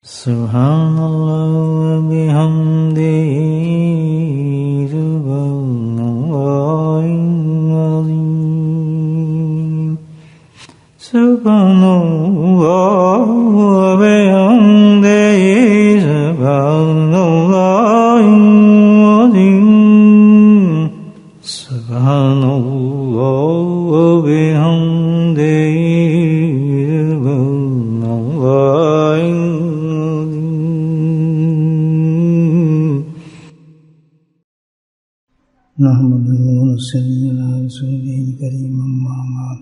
Subhanallah wa bihamdihi subhanallahi azim. Subhanallah wa bihamdihi subhanallahi azim. Subhanallah wa bihamdihi subhanallahi نحمده ونصلي على رسوله الكريم أما بعد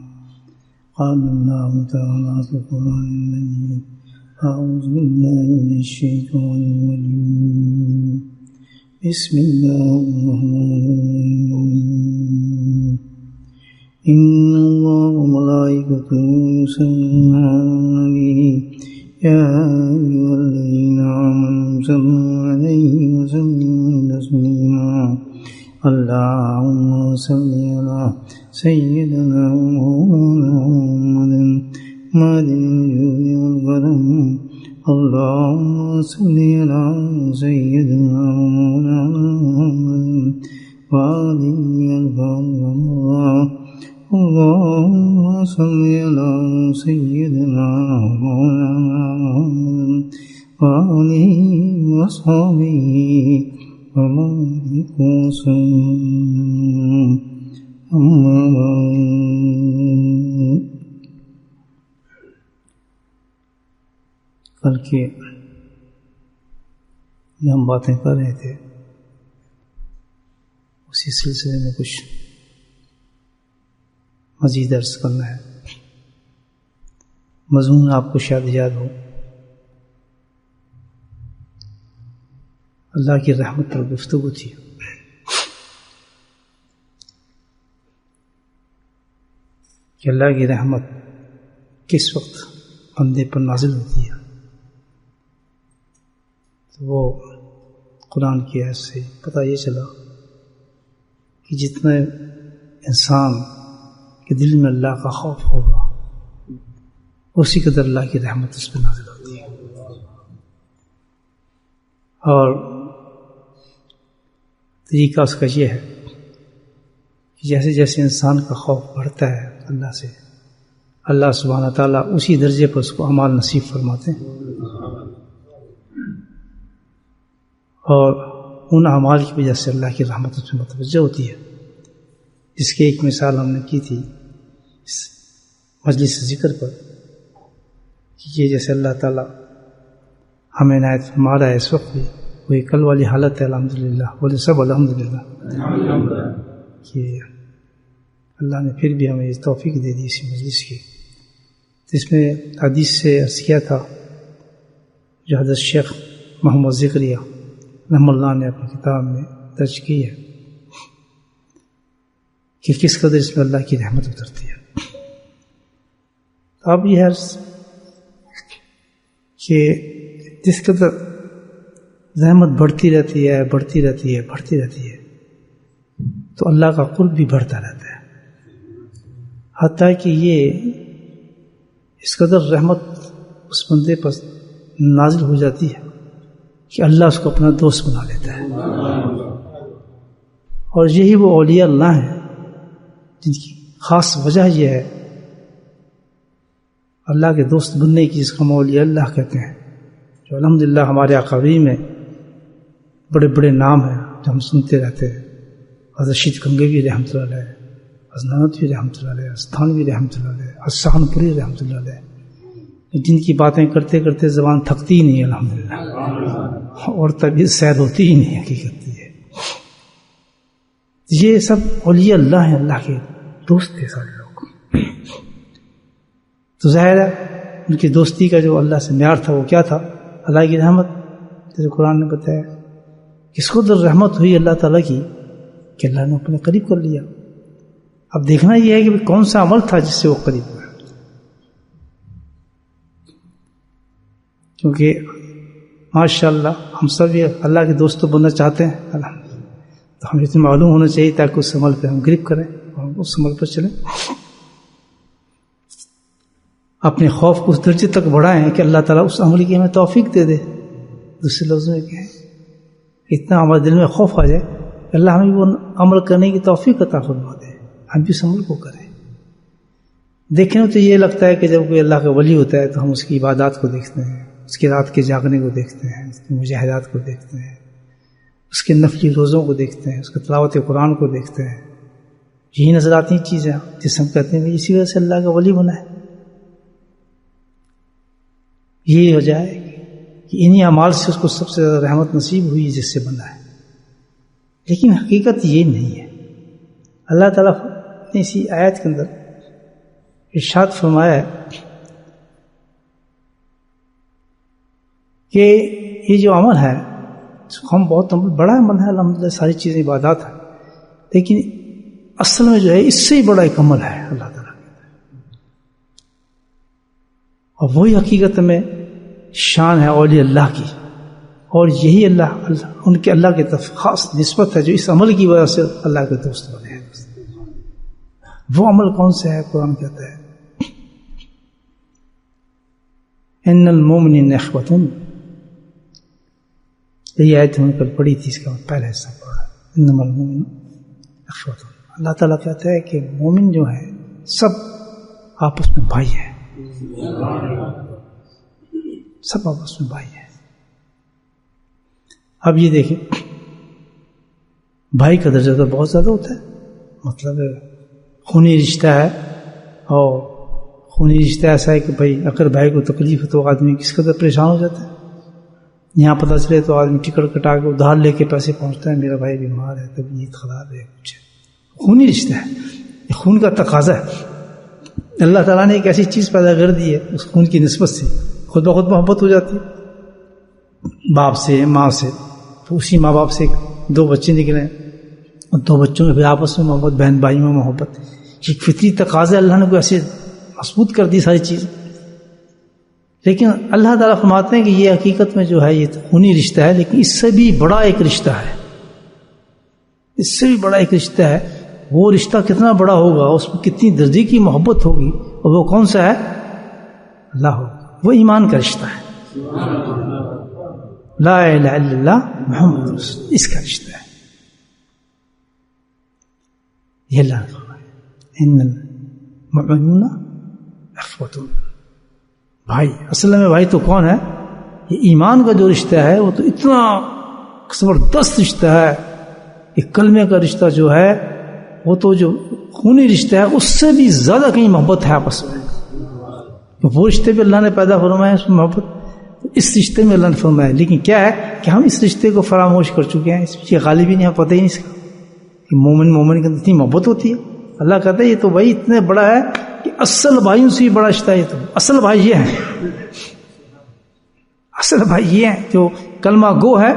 قال الله تعالى في القرآن المجيد أعوذ بالله من الشيطان الرجيم بسم الله الرحمن الرحيم إن الله وملائكته يصلون على النبي يا أيها الذين آمنوا صلوا عليه وسلموا تسليما اللهم صل على سيدنا ومولانا محمد مالك الجود والكرم اللهم صل على سيدنا ومولانا محمد وآله الفاضل اللهم صل على سيدنا ومولانا محمد وآله وصحبه کل کے ہم باتیں کر رہے تھے اسی سلسلے میں کچھ مزید عرض کرنا ہے. مضمون آپ کو شاید یاد ہو. اللہ کی رحمت پر گفتگو تھی. کہ اللہ کی رحمت کس وقت بندے پر نازل ہوتی ہے. تو وہ قرآن کی آیت سے پتہ یہ چلا کہ جتنا انسان کے دل میں اللہ کا خوف ہوگا اسی قدر اللہ کی رحمت اس پر نازل ہوتی ہے. اور طریقہ اس کا یہ ہے کہ جیسے جیسے انسان کا خوف بڑھتا ہے اللہ سے اللہ سبحانہ تعالیٰ اسی درجے پر اس کو اعمال نصیب فرماتے ہیں اور ان اعمال کی وجہ سے اللہ کی رحمت اس میں متوجہ ہوتی ہے. جس کی ایک مثال ہم نے کی تھی اس مجلس ذکر پر کہ یہ جیسے اللہ تعالیٰ ہمیں عنایت فرما رہا ہے اس وقت بھی وہی کل والی حالت ہے. الحمدللہ بولے سب الحمدللہ کہ اللہ نے پھر بھی ہمیں توفیق دے دی اسی مجلس کی. اس میں حدیث سے عرض کیا تھا جو حضرت شیخ محمد ذکریہ رحمہ اللہ نے اپنی کتاب میں درج کی ہے کہ کس قدر اس میں اللہ کی رحمت اترتی ہے. اب یہ عرض کہ جس قدر رحمت بڑھتی رہتی ہے تو اللہ کا قرب بھی بڑھتا رہتا ہے. حتیٰ کہ یہ اس قدر رحمت اس بندے پر نازل ہو جاتی ہے کہ اللہ اس کو اپنا دوست بنا لیتا ہے. اور یہی وہ اولیاء اللہ ہیں جن کی خاص وجہ یہ ہے اللہ کے دوست بننے کی، جس کو ہم اولیاء اللہ کہتے ہیں. جو الحمدللہ ہمارے اکابر میں بڑے بڑے نام ہیں جو ہم سنتے رہتے ہیں. حضرت رشید گنگوی رحمۃ اللہ علیہ، حضرت نانوتوی رحمۃ اللہ علیہ، استھانوی رحمۃ اللہ علیہ، حضرت سہارنپوری رحمۃ اللہ علیہ، جن کی باتیں کرتے کرتے زبان تھکتی ہی نہیں الحمدللہ اور طبیعت سیر ہوتی ہی نہیں. حقیقت یہ سب اولیاء اللہ ہیں، اللہ کے دوست تھے سارے لوگ. تو ظاہر ہے ان کی دوستی کا جو اللہ سے معیار تھا وہ کیا تھا؟ اللہ کی رحمت. جیسے قرآن نے بتایا کس کو در رحمت ہوئی اللہ تعالیٰ کی کہ اللہ نے اپنے قریب کر لیا. اب دیکھنا یہ ہے کہ کون سا عمل تھا جس سے وہ قریب ہوا. کیونکہ ماشاءاللہ ہم سب یہ اللہ کے دوست بننا چاہتے ہیں تو ہمیں اتنا معلوم ہونا چاہیے تاکہ اس عمل پہ ہم گرپ کریں اور اس عمل پر چلیں. اپنے خوف کو اس درجے تک بڑھائیں کہ اللہ تعالیٰ اس عمل کی ہمیں توفیق دے دے. دوسرے لفظوں میں کیا ہے، اتنا ہمارے دل میں خوف آ جائے کہ اللہ ہمیں وہ عمل کرنے کی توفیق عطا فرما دے، ہم بھی اس عمل کو کریں. دیکھنے میں تو یہ لگتا ہے کہ جب کوئی اللہ کا ولی ہوتا ہے تو ہم اس کی عبادات کو دیکھتے ہیں، اس کی رات کے جاگنے کو دیکھتے ہیں، اس کی مجاہدات کو دیکھتے ہیں، اس کے نفلی روزوں کو دیکھتے ہیں، اس کے تلاوت قرآن کو دیکھتے ہیں. یہی نظر آتی ہیں چیزیں جس ہم کہتے ہیں اسی وجہ سے اللہ کا ولی بنا ہے. یہ ہو جائے کہ انہی اعمال سے اس کو سب سے زیادہ رحمت نصیب ہوئی جس سے بنا ہے. لیکن حقیقت یہ نہیں ہے. اللہ تعالیٰ نے اسی آیت کے اندر ارشاد فرمایا ہے کہ یہ جو عمل ہے ہم بہت بڑا عمل ہے، الحمدللہ ساری چیزیں عبادات ہیں، لیکن اصل میں جو ہے اس سے ہی بڑا ایک عمل ہے اللہ تعالیٰ کا، اور وہی حقیقت میں شان ہے اولیاء اللہ کی، اور یہی اللہ ان کے اللہ کی طرف خاص نسبت ہے جو اس عمل کی وجہ سے اللہ کے دوست بنے ہیں. وہ عمل کون سا ہے؟ قرآن کہتا ہے ان المؤمنین اخوۃ. یہ آیت ہم نے کل پڑھی تھی، اس کا پہلا حصہ پڑھا انما المؤمنون اخوۃ. اللہ تعالیٰ کہتا ہے کہ مومن جو ہے سب آپس میں بھائی ہیں، سب آپس میں بھائی ہیں. اب یہ دیکھیں بھائی کا درجہ تو بہت زیادہ ہوتا ہے، مطلب خونی رشتہ ہے، اور خونی رشتہ ایسا ہے کہ بھائی اگر بھائی کو تکلیف ہے تو آدمی کس قدر پریشان ہو جاتا ہے. یہاں پتہ چلے تو آدمی ٹکٹ کٹا کے ادھار لے کے پیسے پہنچتا ہے، میرا بھائی بیمار ہے، طبیعت خراب ہے، کچھ ہے. خونی رشتہ ہے، یہ خون کا تقاضا ہے. اللہ تعالیٰ نے ایک ایسی چیز پیدا کر دی ہے اس خون کی نسبت سے خود بخود محبت ہو جاتی ہے. باپ سے ماں سے، تو اسی ماں باپ سے دو بچے نکلے اور دو بچوں میں پھر آپس میں محبت، بہن بھائیوں میں محبت. ایک فطری تقاضا اللہ نے کوئی ایسے مضبوط کر دی ساری چیز. لیکن اللہ تعالیٰ فرماتے ہیں کہ یہ حقیقت میں جو ہے یہ خونی رشتہ ہے، لیکن اس سے بھی بڑا ایک رشتہ ہے، اس سے بھی بڑا ایک رشتہ ہے. وہ رشتہ کتنا بڑا ہوگا، اس میں کتنی درجے کی محبت ہوگی، اور وہ کون سا ہے؟ اللہ ہوگا. وہ ایمان کا رشتہ ہے، لا الہ الا اللہ محمد رسول، اس کا رشتہ ہے. یہ اللہ نے فرمایا ان المؤمنون اخوۃ. بھائی اصل میں بھائی تو کون ہے؟ یہ ایمان کا جو رشتہ ہے وہ تو اتنا زبردست رشتہ ہے. ایک کلمے کا رشتہ جو ہے وہ تو جو خونی رشتہ ہے اس سے بھی زیادہ کہیں محبت ہے آپس میں. وہ رشتے پہ اللہ نے پیدا فرمایا اس میں محبت، اس رشتے میں اللہ نے فرمایا. لیکن کیا ہے کہ ہم اس رشتے کو فراموش کر چکے ہیں، اس پیچھے غالب ہی نہیں، پتہ ہی نہیں اس کا کہ مومن کے اندر اتنی محبت ہوتی ہے. اللہ کہتا ہے یہ تو بھائی اتنے بڑا ہے کہ اصل بھائیوں سے بھی بڑا رشتہ ہے. یہ تو اصل بھائی یہ ہیں، اصل بھائی یہ ہیں جو کلمہ گو ہے.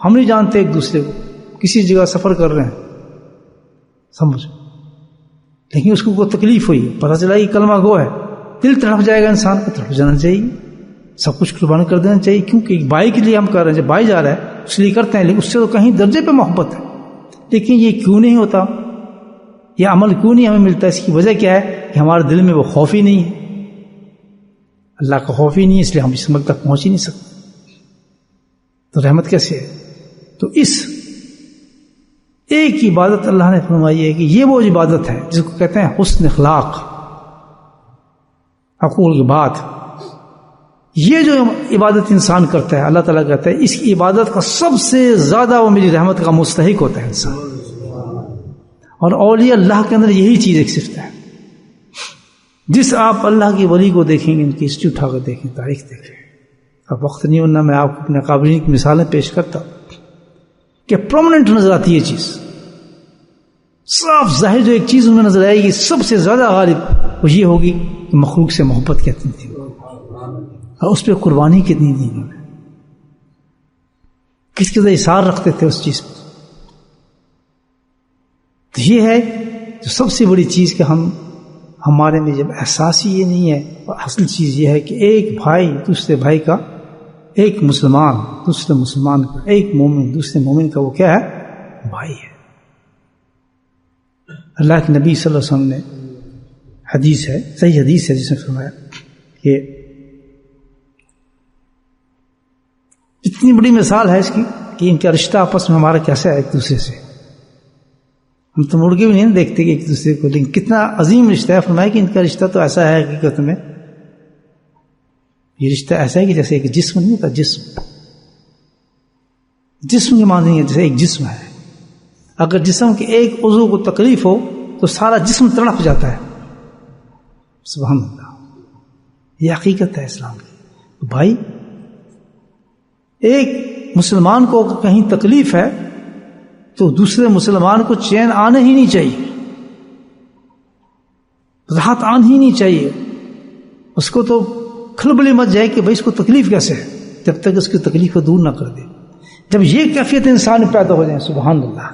ہم نہیں جانتے ایک دوسرے کو، کسی جگہ سفر کر رہے ہیں سمجھ، لیکن اس کو کوئی تکلیف ہوئی، پتہ چلا یہ کلمہ گو ہے، دل تڑپ جائے گا. انسان کو تڑپ جانا چاہیے، سب کچھ قربان کر دینا چاہیے، کیونکہ بھائی کے لیے ہم کر رہے ہیں. جب بھائی جا رہا ہے اس لیے کرتے ہیں، لیکن اس سے تو کہیں درجے پہ محبت ہے. لیکن یہ کیوں نہیں ہوتا، یہ عمل کیوں نہیں ہمیں ملتا؟ اس کی وجہ کیا ہے کہ ہمارے دل میں وہ خوف ہی نہیں ہے، اللہ کا خوف ہی نہیں ہے، اس لیے ہم اس عمل تک پہنچ ہی نہیں سکتے. تو رحمت کیسے ہے؟ تو اس ایک عبادت اللہ نے فرمائی ہے کہ یہ وہ عبادت ہے جس کو کہتے ہیں حسن اخلاق، عقول کی بات. یہ جو عبادت انسان کرتا ہے اللہ تعالیٰ کہتا ہے اس کی عبادت کا سب سے زیادہ وہ میری رحمت کا مستحق ہوتا ہے انسان. اور اولیاء اللہ کے اندر یہی چیز ایک صفت ہے. جس آپ اللہ کی ولی کو دیکھیں گے، ان کی ہسٹری اٹھا کر دیکھیں، تاریخ دیکھیں. اب وقت نہیں ہونا میں آپ کو اپنے قابلین کی مثالیں پیش کرتا کہ پرومننٹ نظر آتی ہے یہ چیز، صاف ظاہر جو ایک چیز ان میں نظر آئے گی سب سے زیادہ غالب وہ یہ ہوگی کہ مخلوق سے محبت کتنی تھی اور اس پہ قربانی کتنی دی انہوں نے، کس کے اثار رکھتے تھے اس چیز پر. تو یہ ہے جو سب سے بڑی چیز کہ ہمارے میں جب احساس ہی یہ نہیں ہے، اور اصل چیز یہ ہے کہ ایک بھائی دوسرے بھائی کا، ایک مسلمان دوسرے مسلمان کا، ایک مومن دوسرے مومن کا وہ کیا ہے؟ بھائی ہے. اللہ کے نبی صلی اللہ علیہ وسلم نے حدیث ہے، صحیح حدیث ہے، جس نے فرمایا کہ اتنی بڑی مثال ہے اس کی کہ ان کا رشتہ آپس میں ہمارا کیسا ہے ایک دوسرے سے. ہم تو مڑ کے بھی نہیں دیکھتے کہ ایک دوسرے کو، لیکن کتنا عظیم رشتہ ہے. فرمایا کہ ان کا رشتہ تو ایسا ہے حقیقت میں، یہ رشتہ ایسا ہے کہ جیسے ایک جسم نہیں ہوتا، جسم کے معنی ہے جیسے ایک جسم ہے. اگر جسم کے ایک عضو کو تکلیف ہو تو سارا جسم تڑپ جاتا ہے. سبحان اللہ، یہ حقیقت ہے اسلام کی. بھائی ایک مسلمان کو اگر کہیں تکلیف ہے تو دوسرے مسلمان کو چین آنا ہی نہیں چاہیے، راحت آنا ہی نہیں چاہیے. اس کو تو کھلبلی مت جائے کہ بھائی اس کو تکلیف کیسے ہے، جب تک اس کی تکلیف کو دور نہ کر دے. جب یہ کیفیت انسان میں پیدا ہو جائے سبحان اللہ،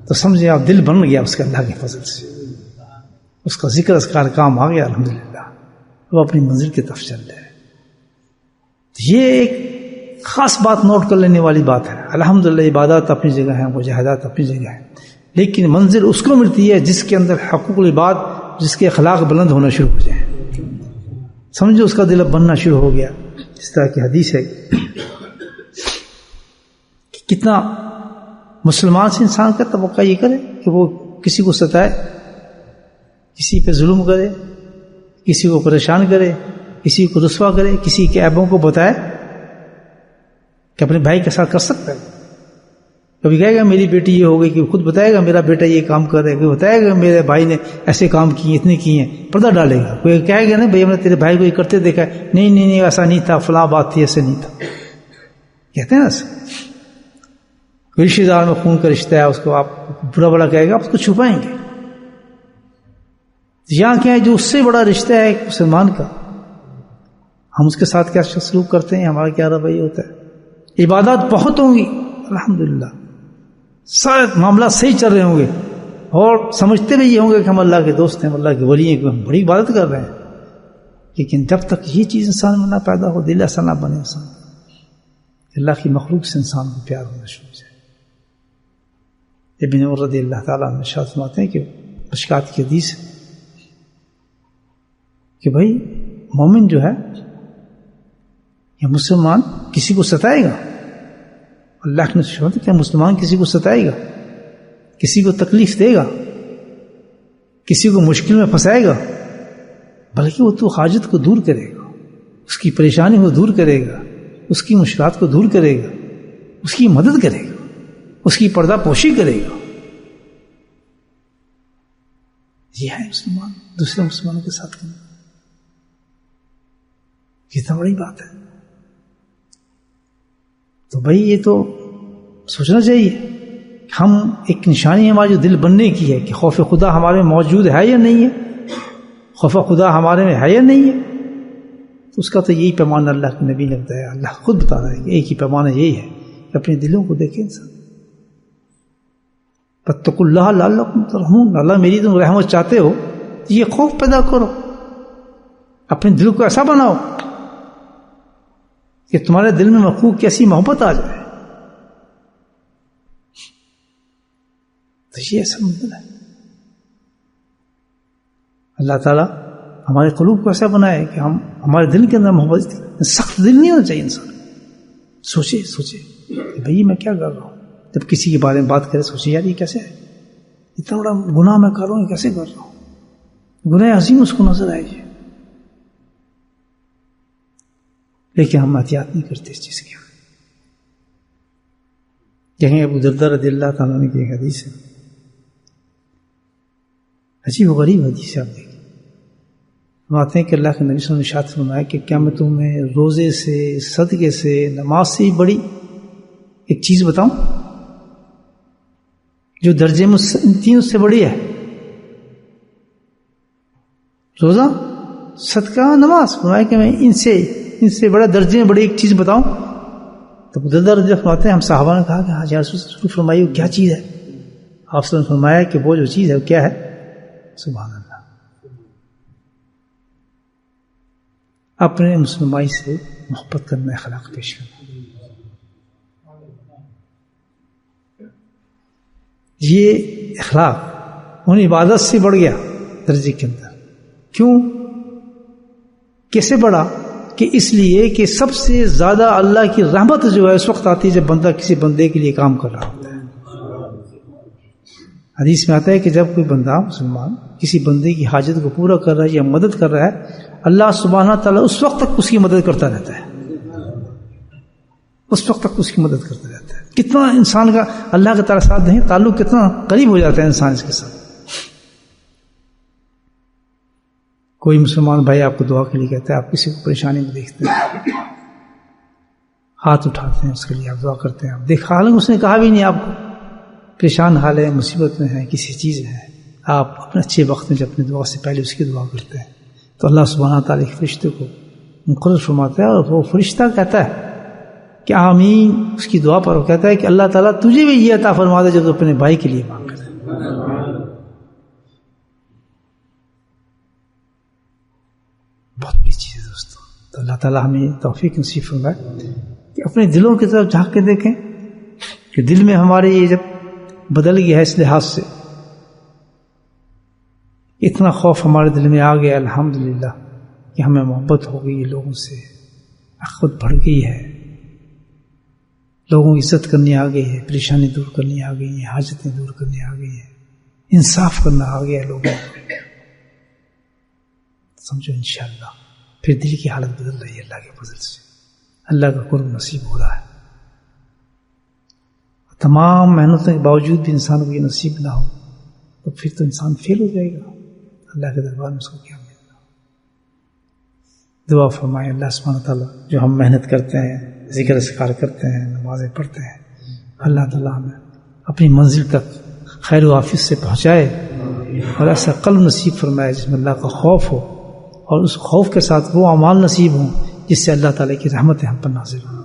تو سمجھے آپ دل بن گیا اس کے اللہ کے فضل سے، اس کا ذکر اذکار کام آ گیا الحمدللہ، وہ اپنی منزل کی طرف چل رہے. یہ ایک خاص بات نوٹ کر لینے والی بات ہے. الحمدللہ عبادات اپنی جگہ ہیں، مجاہدات اپنی جگہ ہیں، لیکن منزل اس کو ملتی ہے جس کے اندر حقوق العباد، جس کے اخلاق بلند ہونا شروع ہو جائیں. سمجھو اس کا دل اب بننا شروع ہو گیا. اس طرح کی حدیث ہے کہ کتنا مسلمان سے انسان کا توقع یہ کرے کہ وہ کسی کو ستائے، کسی پہ ظلم کرے، کسی کو پریشان کرے، کسی کو رسوا کرے، کسی کے عیبوں کو بتائے، کہ اپنے بھائی کے ساتھ کر سکتا ہے. کبھی کہے گا میری بیٹی یہ ہو گئی، کہ خود بتائے گا میرا بیٹا یہ کام کر رہا ہے، کوئی بتائے گا میرے بھائی نے ایسے کام کیے، اتنے کیے ہیں، پردہ ڈالے گا. کوئی کہے گا نہیں بھائی ہم نے تیرے بھائی کو یہ کرتے دیکھا ہے، نہیں ایسا نہیں تھا، فلاں بات تھی، ایسے نہیں تھا. کہتے ہیں نا ایسے. کوئی رشتے دار میں خون کا رشتہ ہے، اس کو آپ برا بڑا کہے گا، آپ اس کو چھپائیں گے. یہاں کیا ہے، جو اس سے بڑا رشتہ ہے ایک مسلمان کا، ہم اس کے ساتھ کیا سلوک کرتے ہیں، ہمارا کیا رویہ ہوتا ہے. عبادات بہت ہوں گی الحمدللہ، سارے معاملات صحیح چل رہے ہوں گے، اور سمجھتے بھی یہ ہوں گے کہ ہم اللہ کے دوست ہیں، ہم اللہ کے ولی ہیں، کہ ہم بڑی عبادت کر رہے ہیں. لیکن جب تک یہ چیز انسان میں نہ پیدا ہو، دل ایسا نہ بنے انسان، اللہ کی مخلوق سے انسان کو پیار ہونا شروع ہو جائے. ابن عمر رضی اللہ تعالیٰ عنہ ارشاد فرماتے ہیں کہ مشکات کی حدیث ہے کہ بھائی مومن جو ہے یا مسلمان کسی کو ستائے گا، اللہ نے فرمایا کہ مسلمان کسی کو ستائے گا، کسی کو تکلیف دے گا، کسی کو مشکل میں پھنسائے گا، بلکہ وہ تو حاجت کو دور کرے گا، اس کی پریشانی کو دور کرے گا، اس کی مشکلات کو دور کرے گا، اس کی مدد کرے گا، اس کی پردہ پوشی کرے گا. یہ ہے مسلمان دوسرے مسلمانوں کے ساتھ کرنا. کتنا بڑی بات ہے. تو بھائی یہ تو سوچنا چاہیے، ہم ایک نشانی ہماری جو دل بننے کی ہے کہ خوف خدا ہمارے میں موجود ہے یا نہیں ہے، خوف خدا ہمارے میں ہے یا نہیں ہے. تو اس کا تو یہی پیمانہ اللہ کے نبی نے بتایا، اللہ خود بتا رہا ہے کہ ایک ہی پیمانہ یہی ہے کہ اپنے دلوں کو دیکھیں انسان. فاتقوا اللہ لعلکم ترحمون، اللہ میری تم رحمت چاہتے ہو تو یہ خوف پیدا کرو، اپنے دل کو ایسا بناؤ کہ تمہارے دل میں مخلوق کی ایسی محبت آ جائے. تو یہ ایسا منزل ہے. اللہ تعالیٰ ہمارے قلوب کو ایسا بنائے کہ ہم ہمارے دل کے اندر محبت، سخت دل نہیں ہونا چاہیے انسان. سوچے کہ بھئی میں کیا کر رہا ہوں، جب کسی کے بارے میں بات کرے سوچے یار یہ کیسے ہے، اتنا بڑا گناہ میں کر رہا ہوں، کیسے کر رہا ہوں. گناہ عظیم اس کو نظر آئے گی، لیکن ہم احتیاط نہیں کرتے اس چیز کی. کہیں ابو درداء رضی اللہ تعالیٰ نے کی ایک حدیث ہے، عجیب و غریب حدیث ہے. آپ دیکھیں فرماتے ہیں کہ اللہ کے نبی صلی اللہ علیہ وسلم نے ارشاد فرمایا کہ کیا میں تمہیں روزے سے، صدقے سے، نماز سے بڑی ایک چیز بتاؤں جو درجے میں ان تینوں سے بڑی ہے؟ روزہ، صدقہ، نماز. فرمایا کہ میں ان سے بڑا درجے میں بڑی ایک چیز بتاؤں. تو ابو درداء رضی اللہ فرماتے ہیں ہم صحابہ نے کہا کہ ہاں یا رسول اللہ، فرمائیے وہ کیا چیز ہے؟ آپ نے فرمایا کہ وہ جو چیز ہے وہ کیا ہے؟ سبحان اللہ، اپنے مسلمائی سے محبت کرنا، اخلاق پیش کرنا. یہ اخلاق ان عبادت سے بڑھ گیا درجے کے اندر. کیوں؟ کیسے بڑھا؟ کہ اس لیے کہ سب سے زیادہ اللہ کی رحمت جو ہے اس وقت آتی ہے جب بندہ کسی بندے کے لیے کام کر رہا ہوتا ہے. حدیث میں آتا ہے کہ جب کوئی بندہ مسلمان کسی بندے کی حاجت کو پورا کر رہا ہے یا مدد کر رہا ہے، اللہ سبحانہ تعالیٰ اس وقت تک اس کی مدد کرتا رہتا ہے، اس وقت تک اس کی مدد کرتا رہتا ہے. کتنا انسان کا اللہ کے تعالیٰ ساتھ نہیں تعلق کتنا قریب ہو جاتا ہے انسان اس کے ساتھ. کوئی مسلمان بھائی آپ کو دعا کے لیے کہتا ہے، آپ کسی کو پریشانی میں دیکھتے ہیں، ہاتھ اٹھاتے ہیں اس کے لیے، آپ دعا کرتے ہیں، آپ دیکھا حالانکہ اس نے کہا بھی نہیں آپ کو پریشان حال ہے، مصیبت میں ہے، کسی چیز ہے، آپ اپنے اچھے وقت میں جب اپنی دعا سے پہلے اس کی دعا کرتے ہیں تو اللہ سبحانہ تعالیٰ کے فرشتے کو مقرر فرماتا ہے، اور وہ فرشتہ کہتا ہے کہ آمین اس کی دعا پر. وہ کہتا ہے کہ اللہ تعالیٰ تجھے بھی یہ عطا فرما دے جو تو اپنے بھائی کے لیے مانگ رہا ہے. بہت بڑی چیز ہے دوستوں. تو اللہ تعالیٰ ہمیں توفیق نصیب فرمائے کہ اپنے دلوں کی طرف جھانک کے دیکھیں کہ دل میں ہمارے یہ جب بدل گیا ہے اس لحاظ سے، اتنا خوف ہمارے دل میں آ گیا الحمدللہ کہ ہمیں محبت ہو گئی لوگوں سے، اخوت بڑھ گئی ہے، لوگوں کی عزت کرنی آ گئی ہے، پریشانی دور کرنی آ گئی ہے، حاجتیں دور کرنی آ گئی ہیں، انصاف کرنا آ گیا ہے لوگوں کو. سمجھو انشاءاللہ پھر دل کی حالت بدل رہی ہے اللہ کے فضل سے، اللہ کا قرب نصیب ہو رہا ہے. تمام محنتوں کے باوجود بھی انسان کو یہ نصیب نہ ہو تو پھر تو انسان فیل ہو جائے گا اللہ کے دربار میں، اس کو کیا ملے گا. دعا فرمائے اللہ سبحانہ تعالیٰ جو ہم محنت کرتے ہیں، ذکر اذکار کرتے ہیں، نمازیں پڑھتے ہیں، اللہ تعالیٰ ہمیں اپنی منزل تک خیر و عافیت سے پہنچائے اور ایسا قلب نصیب فرمائے جس میں اللہ کا خوف ہو، اور اس خوف کے ساتھ وہ اعمال نصیب ہوں جس سے اللہ تعالیٰ کی رحمتیں ہم پر نازل ہوں.